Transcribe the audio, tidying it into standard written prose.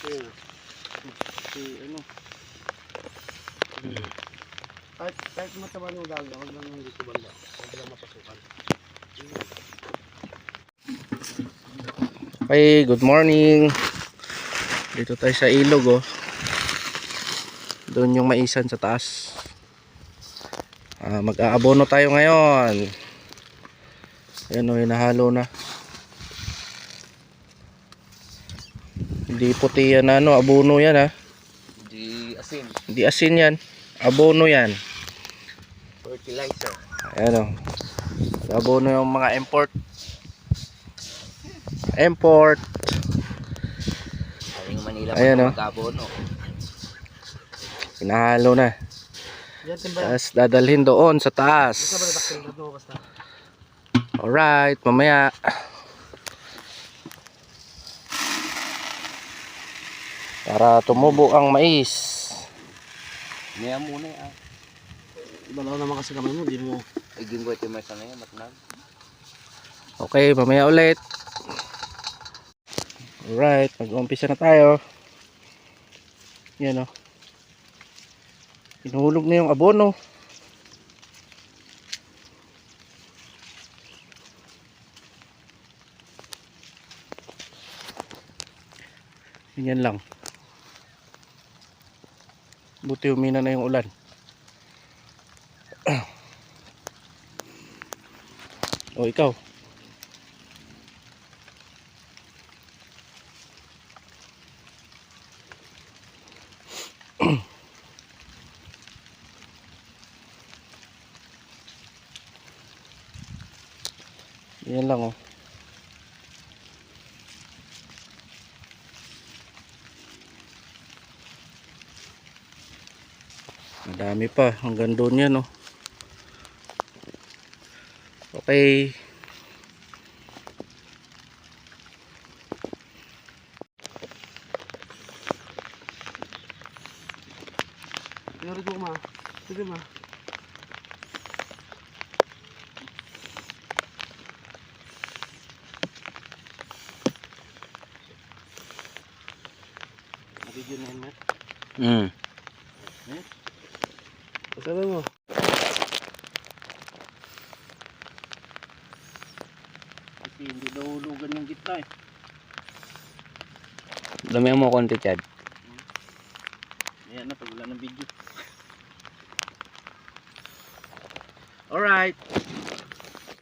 Kasi ano. Kahit mataba ng daga, huwag lang yung dito banda. Huwag lang mapasukan. Okay, good morning. Dito tayo sa ilog oh. Doon yung maisan sa taas. Mag-aabono tayo ngayon. Ayan oh, hinahalo na. Hindi puti yan ano, abono yan ha. Hindi asin. Hindi asin yan. Abono yan. Fertilizer. Ayan oh. Abono yung mga import. Import. Aling Manila ayan, pa mag-abono. Hinahalo na. Tapos dadalhin doon sa taas. Alright, mamaya. Para tumubo ang mais. Maya muna ah. Ibalaw naman kasi kamay mo, di mo. Iging ko ito may sana yan, matnag. Okay, mamaya ulit. Alright, mag-umpisa na tayo. Yan o. Hinuhulog na yung abono. Yan lang. Buti humina na yung ulan. O ikaw. Yan lang oh. Madami pa hanggang doon yan oh. Okay. Yari ko ma. Sige ma. Nabigyan na yan Matt. Pasabi mo. Kasi hindi daw hulugan yung gitna eh. Damihan mo konti Chad. Ayan na pag wala ng video. Alright.